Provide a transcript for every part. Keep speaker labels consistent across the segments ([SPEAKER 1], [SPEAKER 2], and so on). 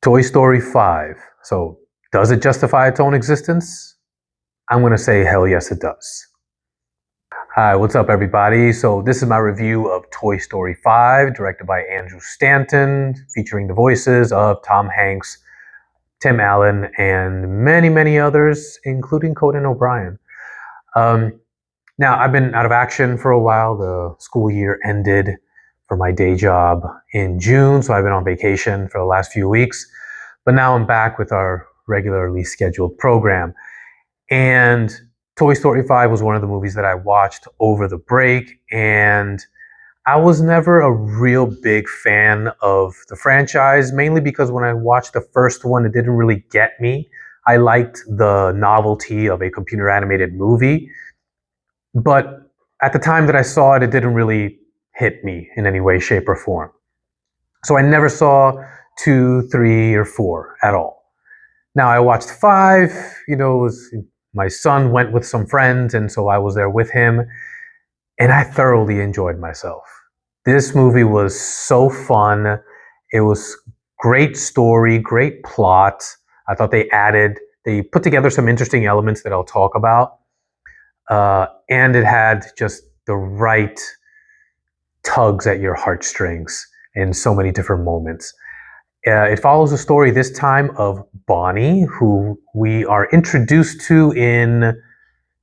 [SPEAKER 1] Toy Story 5. So, does it justify its own existence? I'm going to say hell yes, it does. Hi, what's up, everybody? So, this is my review of Toy Story 5, directed by Andrew Stanton, featuring the voices of Tom Hanks, Tim Allen, and many, many others, including Conan O'Brien. Um, Now, I've been out of action for a while. The school year ended for my day job in June, so I've been on vacation for the last few weeks. But now I'm back with our regularly scheduled program. And Toy Story 5 was one of the movies that I watched over the break. And I was never a real big fan of the franchise, mainly because when I watched the first one, it didn't really get me. I liked the novelty of a computer animated movie, but at the time that I saw it, it didn't really hit me in any way, shape, or form. So I never saw 2, 3, or 4 at all. Now I watched 5. My son went with some friends, and so I was there with him, and I thoroughly enjoyed myself. This movie was so fun. It was great story, great plot. I thought they put together some interesting elements that I'll talk about. And it had just the right tugs at your heartstrings in so many different moments. It follows the story this time of Bonnie, who we are introduced to in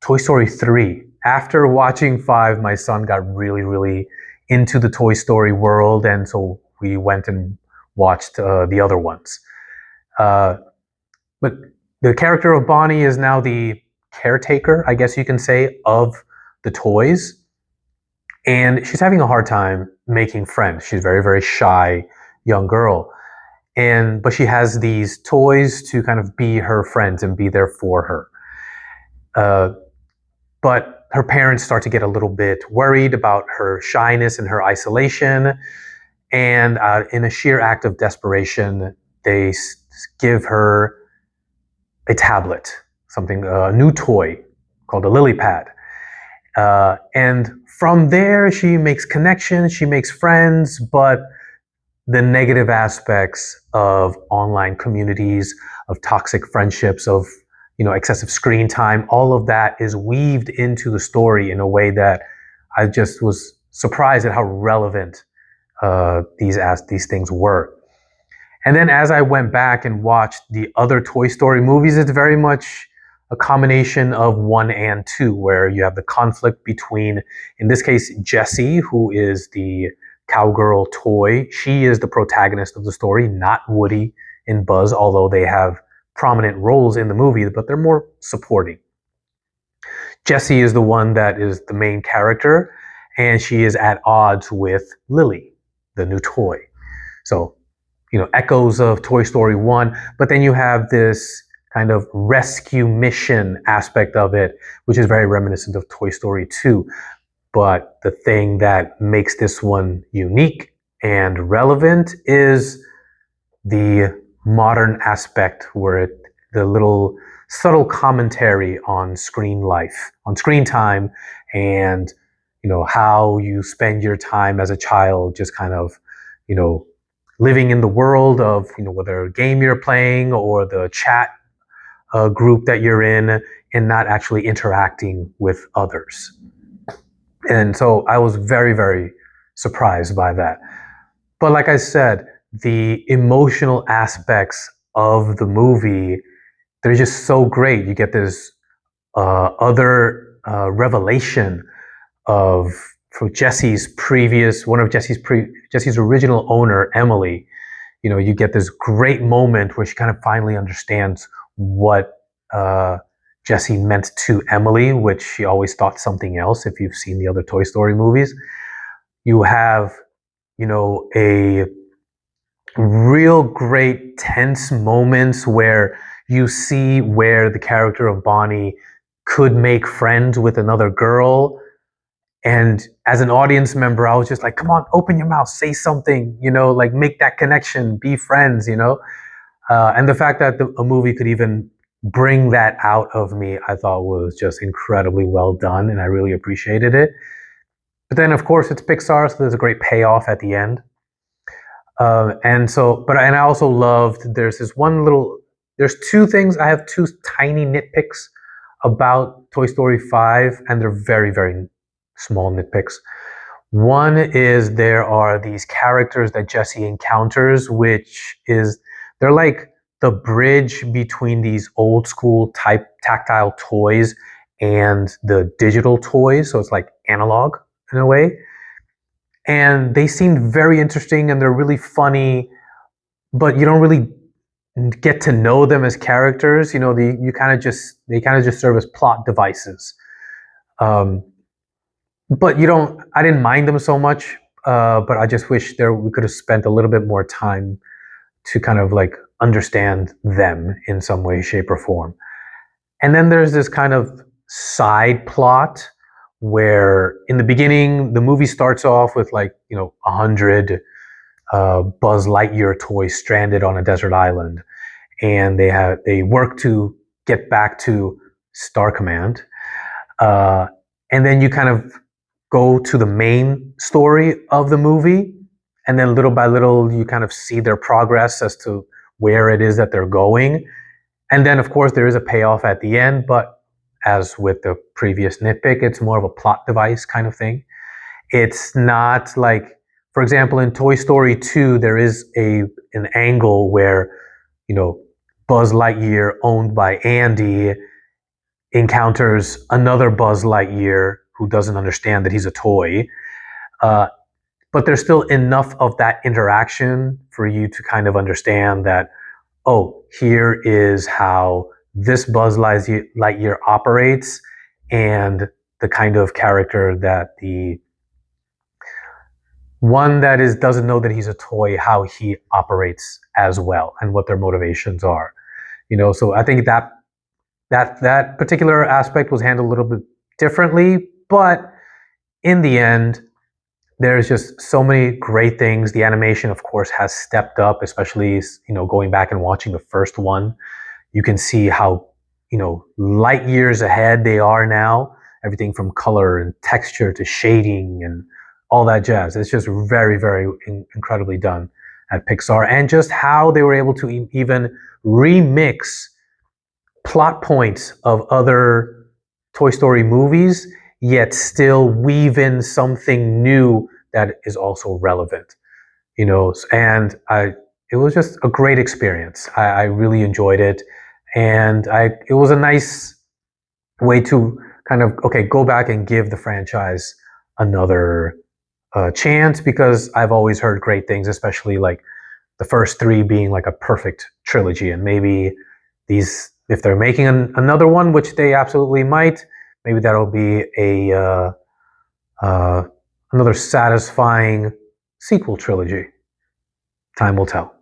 [SPEAKER 1] Toy Story 3. After watching 5, my son got really, really into the Toy Story world, and so we went and watched the other ones. Uh, but the character of Bonnie is now the caretaker, I guess you can say, of the toys. And she's having a hard time making friends. She's a very, very shy young girl. But she has these toys to kind of be her friends and be there for her. But her parents start to get a little bit worried about her shyness and her isolation. And in a sheer act of desperation, they give her a tablet, a new toy called a Lilypad. And from there, she makes connections, she makes friends, but the negative aspects of online communities, of toxic friendships, of excessive screen time, all of that is weaved into the story in a way that I just was surprised at how relevant these things were. And then as I went back and watched the other Toy Story movies, it's very much a combination of 1 and 2, where you have the conflict between, in this case, Jessie, who is the cowgirl toy. She is the protagonist of the story, not Woody and Buzz, although they have prominent roles in the movie, but they're more supporting. Jessie is the one that is the main character, and she is at odds with Lily, the new toy. So, echoes of Toy Story 1, but then you have this kind of rescue mission aspect of it, which is very reminiscent of Toy Story 2. But the thing that makes this one unique and relevant is the modern aspect the little subtle commentary on screen life, on screen time, and how you spend your time as a child, just kind of, living in the world of, whether a game you're playing or the chat group that you're in, and not actually interacting with others. And so I was very, very surprised by that. But like I said, the emotional aspects of the movie, they're just so great. You get this other revelation of from Jesse's original owner, Emily. You get this great moment where she kind of finally understands what Jessie meant to Emily, which she always thought something else. If you've seen the other Toy Story movies, you have, a real great tense moments where you see where the character of Bonnie could make friends with another girl. And as an audience member, I was just like, come on, open your mouth, say something, like make that connection, be friends. And the fact that a movie could even bring that out of me, I thought was just incredibly well done, and I really appreciated it. But then, of course, it's Pixar, so there's a great payoff at the end. And I also loved. There's two things. I have two tiny nitpicks about Toy Story 5, and they're very, very small nitpicks. One is there are these characters that Jessie encounters, which is they're like the bridge between these old school type tactile toys and the digital toys. So it's like analog in a way. And they seem very interesting and they're really funny, but you don't really get to know them as characters. They kind of just serve as plot devices. Um, but I didn't mind them so much. But I just wish we could have spent a little bit more time to kind of like understand them in some way, shape, or form. And then there's this kind of side plot where in the beginning the movie starts off with 100 Buzz Lightyear toys stranded on a desert island, and they work to get back to Star Command, and then you kind of go to the main story of the movie, and then little by little you kind of see their progress as to where it is that they're going, and then of course there is a payoff at the end, but as with the previous nitpick, it's more of a plot device kind of thing. It's not like, for example, in Toy Story 2, there is an angle where, Buzz Lightyear, owned by Andy, encounters another Buzz Lightyear who doesn't understand that he's a toy. But there's still enough of that interaction for you to kind of understand that, oh, here is how this Buzz Lightyear operates, and the kind of character that the one that doesn't know that he's a toy, how he operates as well, and what their motivations are. So I think that particular aspect was handled a little bit differently, but in the end, there's just so many great things. The animation, of course, has stepped up, especially going back and watching the first one. You can see how light years ahead they are now. Everything from color and texture to shading and all that jazz. It's just very, very incredibly done at Pixar, and just how they were able to even remix plot points of other Toy Story movies, yet still weave in something new that is also relevant. And it was just a great experience. I really enjoyed it, and it was a nice way to kind of go back and give the franchise another chance, because I've always heard great things, especially like the first three being like a perfect trilogy, and maybe if they're making another one, which they absolutely might, maybe that'll be another satisfying sequel trilogy. Time will tell.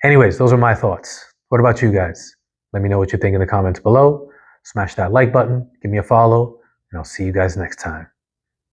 [SPEAKER 1] Anyways, those are my thoughts. What about you guys? Let me know what you think in the comments below. Smash that like button, give me a follow, and I'll see you guys next time.